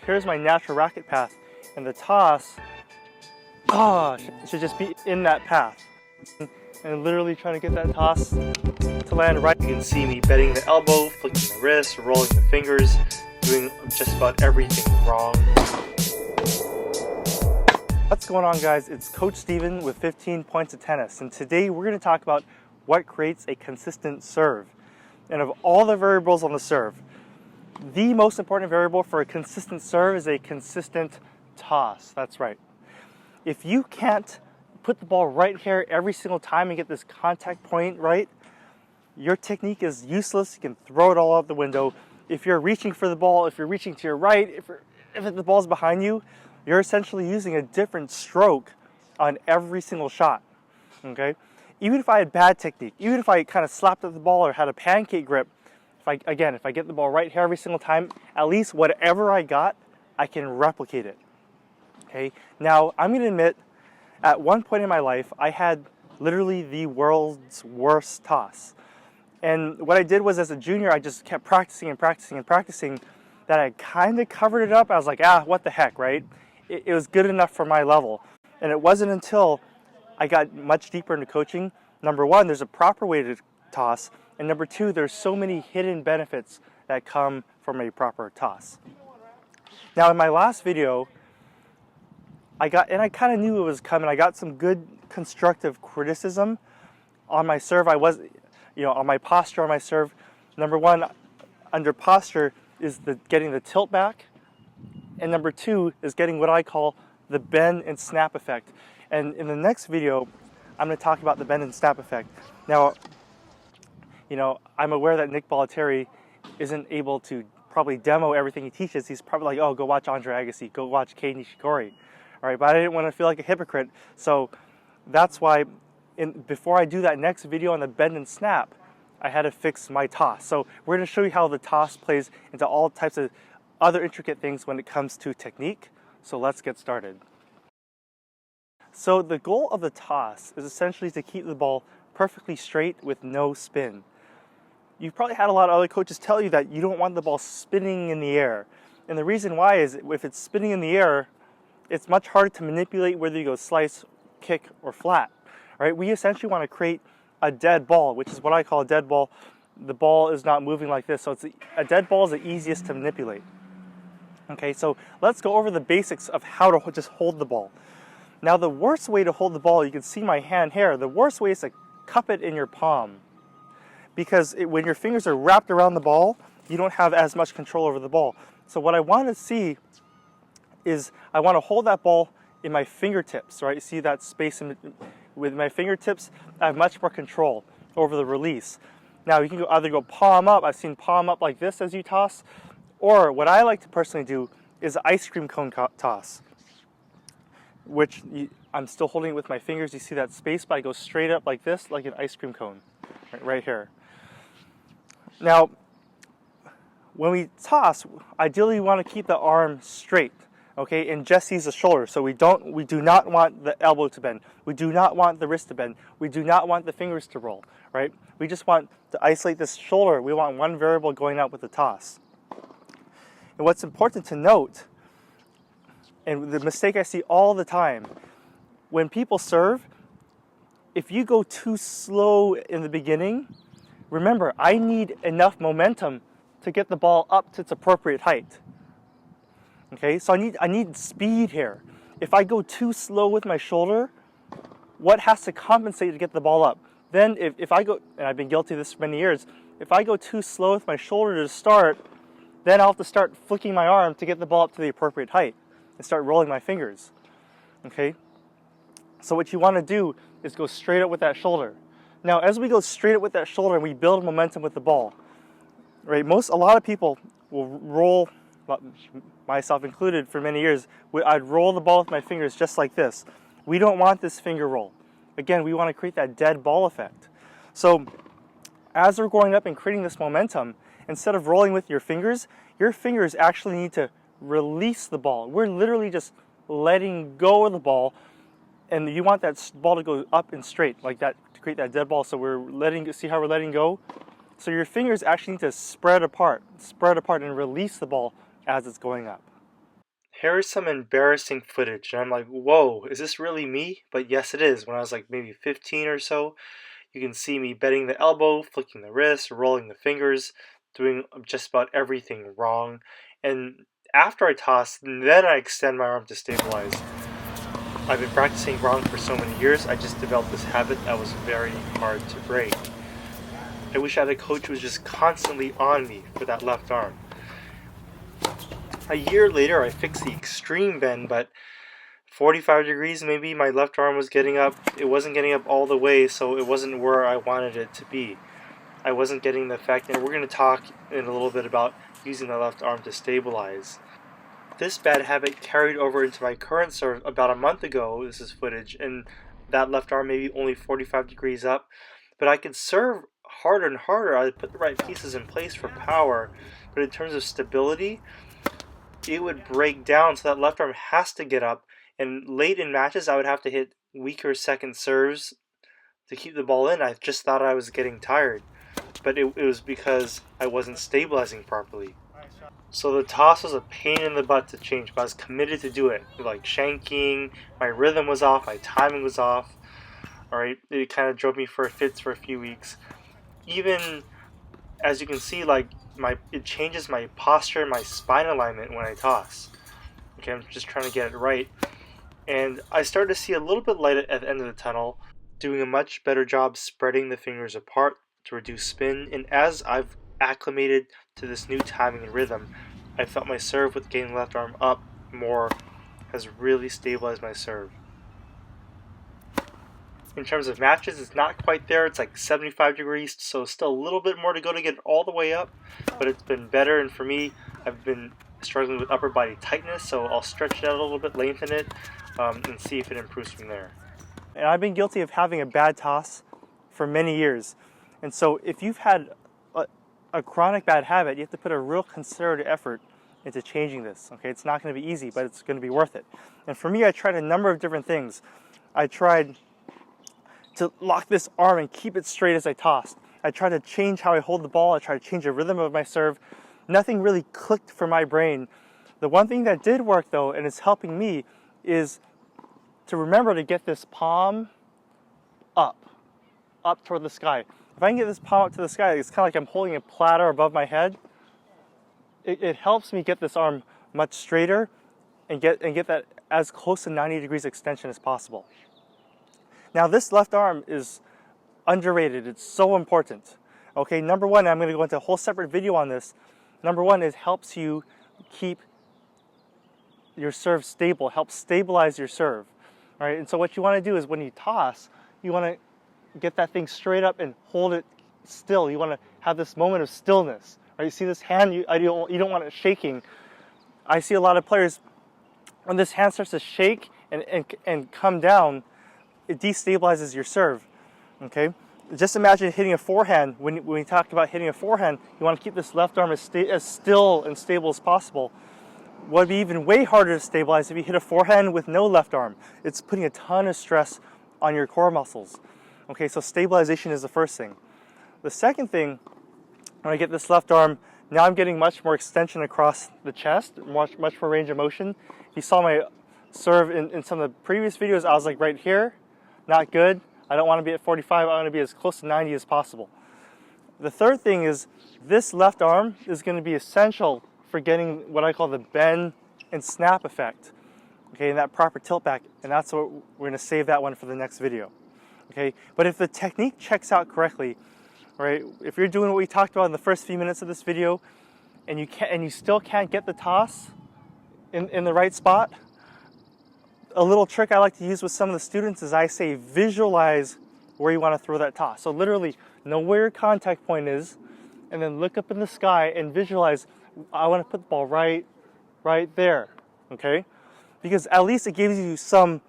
here's my natural racket path, and the toss, should just be in that path. And literally trying to get that toss to land right. You can see me bending the elbow, flicking the wrist, rolling the fingers, doing just about everything wrong. What's going on, guys? It's Coach Steven with 15 Points of Tennis, and today we're going to talk about what creates a consistent serve. And of all the variables on the serve, the most important variable for a consistent serve is a consistent toss. That's right. If you can't put the ball right here every single time and get this contact point right, your technique is useless. You can throw it all out the window. If you're reaching for the ball, if you're reaching to your right, if the ball's behind you, you're essentially using a different stroke on every single shot, okay? Even if I had bad technique, even if I kind of slapped at the ball or had a pancake grip, if I get the ball right here every single time, at least whatever I got, I can replicate it, okay? Now, I'm gonna admit, at one point in my life, I had literally the world's worst toss. And what I did was, as a junior, I just kept practicing and practicing and practicing, that I kind of covered it up. I was like, what the heck, right? It was good enough for my level. And it wasn't until I got much deeper into coaching. Number one, there's a proper way to toss. And number two, there's so many hidden benefits that come from a proper toss. Now, in my last video, I kind of knew it was coming. I got some good constructive criticism on my serve. On my posture on my serve. Number one, under posture is getting the tilt back. And number two is getting what I call the bend and snap effect. And in the next video, I'm going to talk about the bend and snap effect. Now, I'm aware that Nick Bollettieri isn't able to probably demo everything he teaches. He's probably like, oh, go watch Andre Agassi, go watch Kei Nishikori. All right, but I didn't want to feel like a hypocrite. So that's why before I do that next video on the bend and snap, I had to fix my toss. So we're going to show you how the toss plays into all types of other intricate things when it comes to technique. So let's get started. So the goal of the toss is essentially to keep the ball perfectly straight with no spin. You've probably had a lot of other coaches tell you that you don't want the ball spinning in the air. And the reason why is if it's spinning in the air, it's much harder to manipulate whether you go slice, kick, or flat. Right? We essentially want to create a dead ball, which is what I call a dead ball. The ball is not moving like this, so a dead ball is the easiest to manipulate. Okay, so let's go over the basics of how to just hold the ball. Now, the worst way to hold the ball, you can see my hand here, the worst way is to cup it in your palm. Because when your fingers are wrapped around the ball, you don't have as much control over the ball. So what I want to see is I want to hold that ball in my fingertips, right? You see that space with my fingertips? I have much more control over the release. Now, you can either go palm up. I've seen palm up like this as you toss. Or what I like to personally do is ice cream cone toss, which I'm still holding it with my fingers. You see that space, but I go straight up like this, like an ice cream cone, right here. Now, when we toss, ideally we want to keep the arm straight, okay, and just use the shoulder. So we do not want the elbow to bend. We do not want the wrist to bend. We do not want the fingers to roll, right? We just want to isolate this shoulder. We want one variable going out with the toss. And what's important to note, and the mistake I see all the time, when people serve, if you go too slow in the beginning, remember, I need enough momentum to get the ball up to its appropriate height. Okay, so I need speed here. If I go too slow with my shoulder, what has to compensate to get the ball up? Then if I go, and I've been guilty of this for many years, if I go too slow with my shoulder to start, then I'll have to start flicking my arm to get the ball up to the appropriate height and start rolling my fingers, okay? So what you want to do is go straight up with that shoulder. Now, as we go straight up with that shoulder and we build momentum with the ball, right, a lot of people will roll, myself included for many years, I'd roll the ball with my fingers just like this. We don't want this finger roll. Again, we want to create that dead ball effect. So as we're going up and creating this momentum, instead of rolling with your fingers actually need to release the ball. We're literally just letting go of the ball, and you want that ball to go up and straight like that to create that dead ball. So see how we're letting go? So your fingers actually need to spread apart and release the ball as it's going up. Here's some embarrassing footage, and I'm like, whoa, is this really me? But yes, it is. When I was like maybe 15 or so, you can see me bending the elbow, flicking the wrist, rolling the fingers, doing just about everything wrong. And after I toss, then I extend my arm to stabilize. I've been practicing wrong for so many years, I just developed this habit that was very hard to break. I wish I had a coach who was just constantly on me for that left arm. A year later, I fixed the extreme bend, but 45 degrees maybe, my left arm was getting up. It wasn't getting up all the way, so it wasn't where I wanted it to be. I wasn't getting the effect, and we're going to talk in a little bit about using the left arm to stabilize. This bad habit carried over into my current serve about a month ago. This is footage, and that left arm maybe only 45 degrees up, but I could serve harder and harder. I put the right pieces in place for power, but in terms of stability, it would break down, so that left arm has to get up, and late in matches I would have to hit weaker second serves to keep the ball in. I just thought I was getting tired, but it was because I wasn't stabilizing properly. So the toss was a pain in the butt to change, but I was committed to do it. Like shanking, my rhythm was off, my timing was off. Alright, it kind of drove me for fits for a few weeks. Even, as you can see, like it changes my posture and my spine alignment when I toss. Okay, I'm just trying to get it right. And I started to see a little bit light at the end of the tunnel, doing a much better job spreading the fingers apart to reduce spin. And as I've acclimated to this new timing and rhythm, I felt my serve with getting the left arm up more has really stabilized my serve. In terms of matches, it's not quite there. It's like 75 degrees, so still a little bit more to go to get it all the way up, but it's been better. And for me, I've been struggling with upper body tightness, so I'll stretch it out a little bit, lengthen it, and see if it improves from there. And I've been guilty of having a bad toss for many years. And so if you've had a chronic bad habit, you have to put a real concerted effort into changing this. Okay, it's not going to be easy, but it's going to be worth it. And for me, I tried a number of different things. I tried to lock this arm and keep it straight as I tossed. I tried to change how I hold the ball. I tried to change the rhythm of my serve. Nothing really clicked for my brain. The one thing that did work though, and it's helping me, is to remember to get this palm up toward the sky. If I can get this palm up to the sky, it's kind of like I'm holding a platter above my head. It helps me get this arm much straighter and get that as close to 90 degrees extension as possible. Now this left arm is underrated. It's so important. Okay, number one, I'm going to go into a whole separate video on this. Number one, it helps you keep your serve stable, helps stabilize your serve. All right, and so what you want to do is when you toss, you want to get that thing straight up and hold it still. You want to have this moment of stillness. Right, you see this hand, you don't want it shaking. I see a lot of players, when this hand starts to shake and come down, it destabilizes your serve. Okay, just imagine hitting a forehand. When we talked about hitting a forehand, you want to keep this left arm as still and stable as possible. What would be even way harder to stabilize if you hit a forehand with no left arm. It's putting a ton of stress on your core muscles. Okay, so stabilization is the first thing. The second thing, when I get this left arm, now I'm getting much more extension across the chest, much more range of motion. If you saw my serve in some of the previous videos, I was like right here. Not good. I don't want to be at 45. I want to be as close to 90 as possible. The third thing is this left arm is going to be essential for getting what I call the bend and snap effect. Okay, and that proper tilt back. And that's what we're going to save that one for the next video. Okay, but if the technique checks out correctly, right? If you're doing what we talked about in the first few minutes of this video, and you still can't get the toss in the right spot, a little trick I like to use with some of the students is I say visualize where you want to throw that toss. So literally know where your contact point is, and then look up in the sky and visualize, I want to put the ball right there, okay? Because at least it gives you some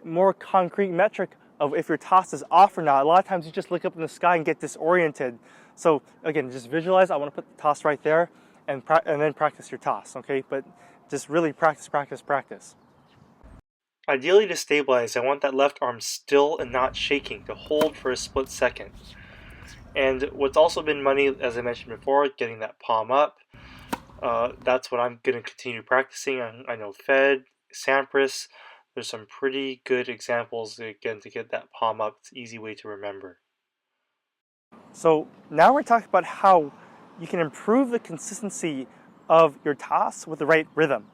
more concrete metric of if your toss is off or not. A lot of times you just look up in the sky and get disoriented. So again, just visualize, I want to put the toss right there, and then practice your toss, okay? But just really practice. Ideally, to stabilize, I want that left arm still and not shaking, to hold for a split second. And what's also been money, as I mentioned before, getting that palm up. That's what I'm going to continue practicing. I know Fed, Sampras, there's some pretty good examples, again, to get that palm up. It's an easy way to remember. So now we're talking about how you can improve the consistency of your toss with the right rhythm.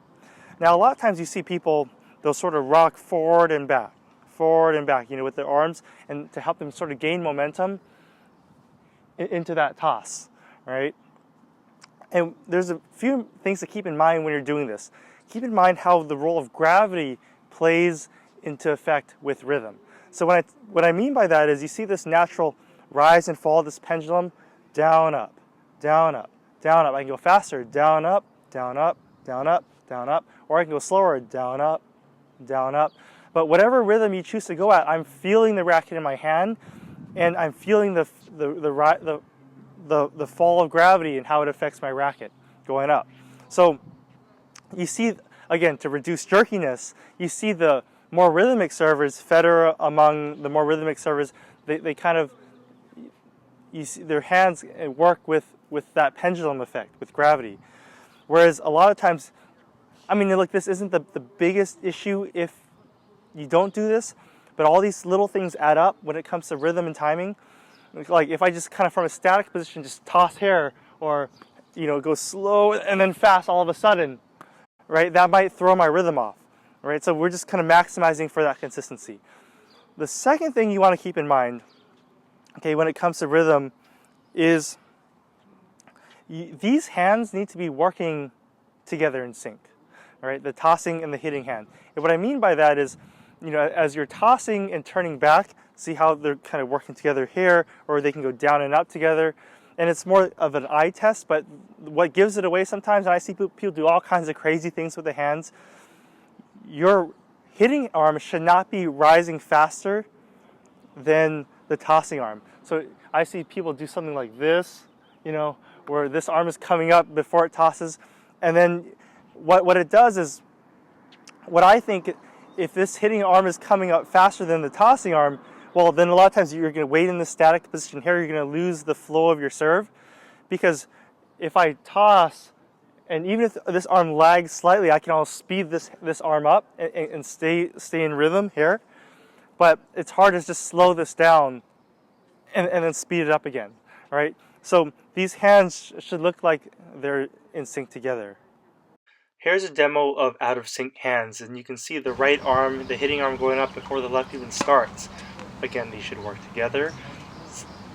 Now, a lot of times you see people, they'll sort of rock forward and back, with their arms, and to help them sort of gain momentum into that toss, right? And there's a few things to keep in mind when you're doing this. Keep in mind how the role of gravity plays into effect with rhythm. So what I mean by that is you see this natural rise and fall of this pendulum, down, up, down, up, down, up. I can go faster, down, up, down, up, down, up, down, up, or I can go slower, down, up, down, up. But whatever rhythm you choose to go at, I'm feeling the racket in my hand, and I'm feeling the fall of gravity and how it affects my racket going up. So you see, again, to reduce jerkiness, you see the more rhythmic servers, Federer among the more rhythmic servers, they kind of, you see their hands work with that pendulum effect, with gravity. Whereas a lot of times, I mean, look, this isn't the biggest issue if you don't do this, but all these little things add up when it comes to rhythm and timing. Like if I just kind of from a static position just toss hair, or go slow and then fast all of a sudden, right? That might throw my rhythm off, right? So we're just kind of maximizing for that consistency. The second thing you want to keep in mind, okay, when it comes to rhythm is these hands need to be working together in sync, right? The tossing and the hitting hand. And what I mean by that is, as you're tossing and turning back, see how they're kind of working together here, or they can go down and up together. And it's more of an eye test, but what gives it away sometimes, and I see people do all kinds of crazy things with the hands, your hitting arm should not be rising faster than the tossing arm. So I see people do something like this, where this arm is coming up before it tosses. And then what it does is, what I think, if this hitting arm is coming up faster than the tossing arm, well, then a lot of times you're going to wait in the static position here. You're going to lose the flow of your serve, because if I toss, and even if this arm lags slightly, I can almost speed this arm up and stay in rhythm here. But it's hard to just slow this down and then speed it up again, right? So these hands should look like they're in sync together. Here's a demo of out of sync hands, and you can see the right arm, the hitting arm, going up before the left even starts. Again, these should work together.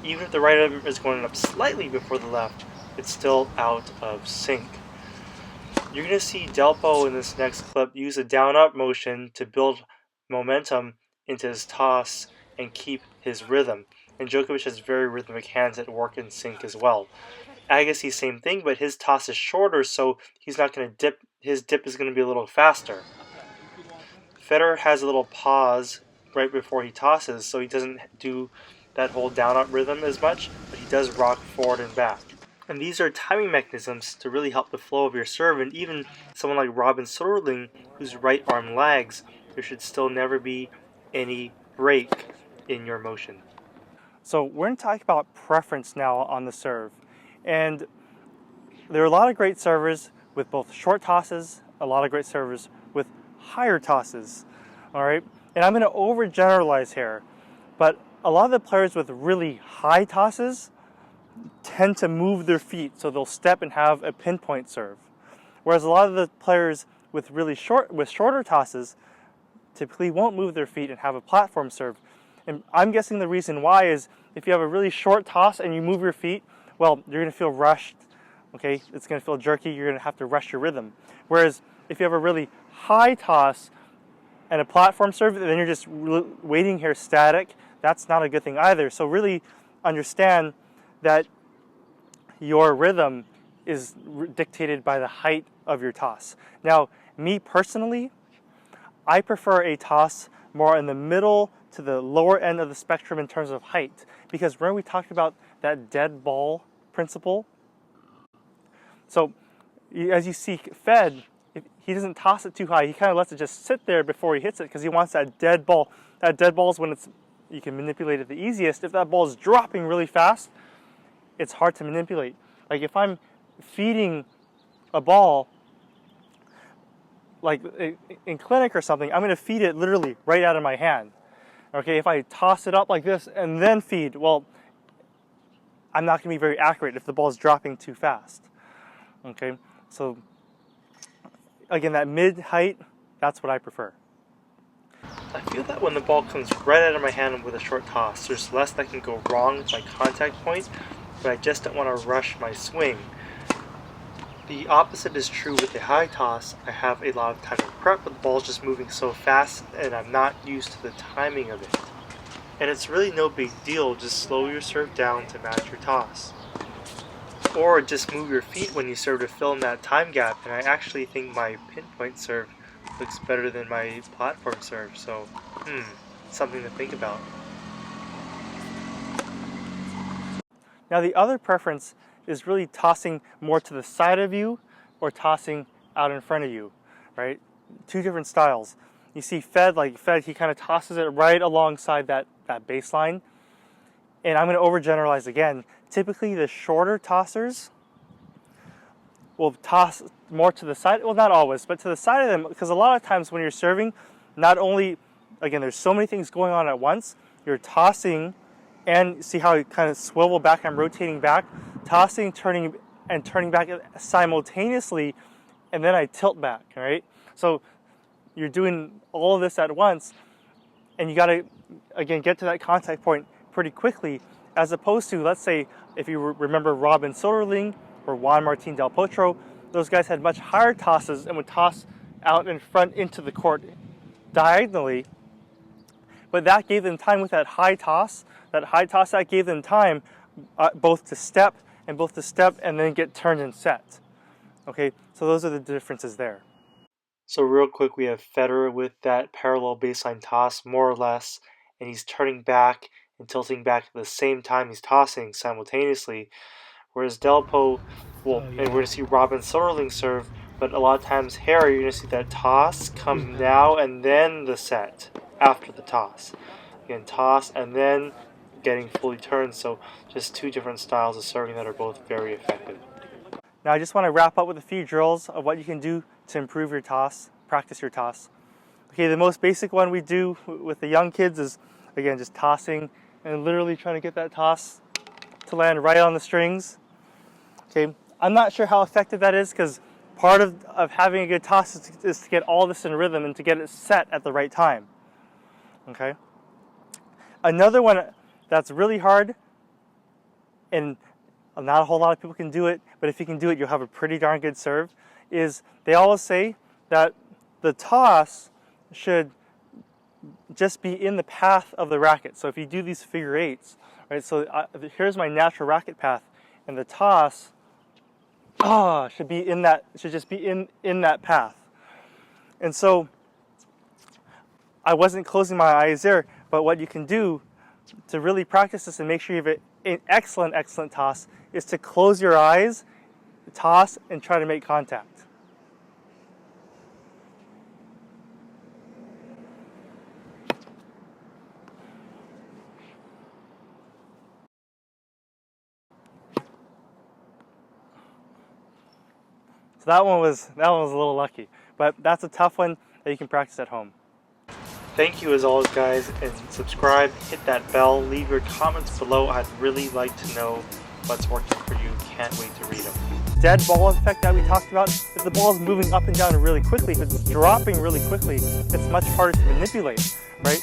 Even if the right arm is going up slightly before the left, it's still out of sync. You're going to see Delpo in this next clip use a down-up motion to build momentum into his toss and keep his rhythm. And Djokovic has very rhythmic hands that work in sync as well. Agassi, same thing, but his toss is shorter, so he's not going to dip. His dip is going to be a little faster. Federer has a little pause right before he tosses, so he doesn't do that whole down-up rhythm as much, but he does rock forward and back. And these are timing mechanisms to really help the flow of your serve, and even someone like Robin Soderling, whose right arm lags, there should still never be any break in your motion. So we're going to talk about preference now on the serve. And there are a lot of great servers with both short tosses, a lot of great servers with higher tosses, all right? And I'm going to overgeneralize here, but a lot of the players with really high tosses tend to move their feet, so they'll step and have a pinpoint serve. Whereas a lot of the players with shorter tosses typically won't move their feet and have a platform serve. And I'm guessing the reason why is if you have a really short toss and you move your feet, well, you're going to feel rushed, okay? It's going to feel jerky. You're going to have to rush your rhythm. Whereas if you have a really high toss and a platform serve, then you're just waiting here static. That's not a good thing either. So really understand that your rhythm is dictated by the height of your toss. Now, me personally, I prefer a toss more in the middle to the lower end of the spectrum in terms of height. Because remember we talked about that dead ball principle? So as you see Fed, if he doesn't toss it too high. He kind of lets it just sit there before he hits it because he wants that dead ball. That dead ball is when you can manipulate it the easiest. If that ball is dropping really fast, it's hard to manipulate. Like if I'm feeding a ball, like in clinic or something, I'm going to feed it literally right out of my hand. Okay, if I toss it up like this and then feed, well, I'm not going to be very accurate if the ball is dropping too fast. Okay, so again, that mid-height, that's what I prefer. I feel that when the ball comes right out of my hand with a short toss, there's less that can go wrong with my contact point, but I just don't want to rush my swing. The opposite is true with the high toss. I have a lot of time to prep, but the ball's just moving so fast and I'm not used to the timing of it. And it's really no big deal, just slow your serve down to match your toss. Or just move your feet when you serve to fill in that time gap, and I actually think my pinpoint serve looks better than my platform serve, so something to think about. Now the other preference is really tossing more to the side of you or tossing out in front of you, right? Two different styles. You see Fed, he kind of tosses it right alongside that baseline. And I'm going to overgeneralize again. Typically the shorter tossers will toss more to the side, well, not always, but to the side of them, because a lot of times when you're serving, not only, again, there's so many things going on at once, you're tossing, and see how you kind of swivel back, I'm rotating back, tossing, turning, and turning back simultaneously, and then I tilt back, right? So you're doing all of this at once, and you got to, again, get to that contact point pretty quickly, as opposed to, let's say, if you remember Robin Soderling or Juan Martín del Potro, those guys had much higher tosses and would toss out in front into the court diagonally, but that gave them time with that high toss. That gave them time both to step and then get turned and set. Okay, so those are the differences there. So real quick, we have Federer with that parallel baseline toss, more or less, and he's turning back and tilting back at the same time he's tossing simultaneously. Whereas Delpo, and we're going to see Robin Soderling serve, but a lot of times Harry, you're going to see that toss come now and then the set after the toss. Again, toss and then getting fully turned, so just two different styles of serving that are both very effective. Now I just want to wrap up with a few drills of what you can do to improve your toss, practice your toss. Okay, the most basic one we do with the young kids is, again, just tossing and literally trying to get that toss to land right on the strings. Okay, I'm not sure how effective that is, because part of having a good toss is to get all this in rhythm and to get it set at the right time. Okay. Another one that's really hard, and not a whole lot of people can do it, but if you can do it, you'll have a pretty darn good serve, is they always say that the toss should just be in the path of the racket. So if you do these figure eights, right, so here's my natural racket path, and the toss should just be in that path. And so I wasn't closing my eyes there, but what you can do to really practice this and make sure you have an excellent toss is to close your eyes, toss, and try to make contact. So that one was a little lucky, but that's a tough one that you can practice at home. Thank you as always, guys, and subscribe, hit that bell, leave your comments below. I'd really like to know what's working for you. Can't wait to read them. Dead ball effect that we talked about, if the ball is moving up and down really quickly, if it's dropping really quickly, it's much harder to manipulate, right?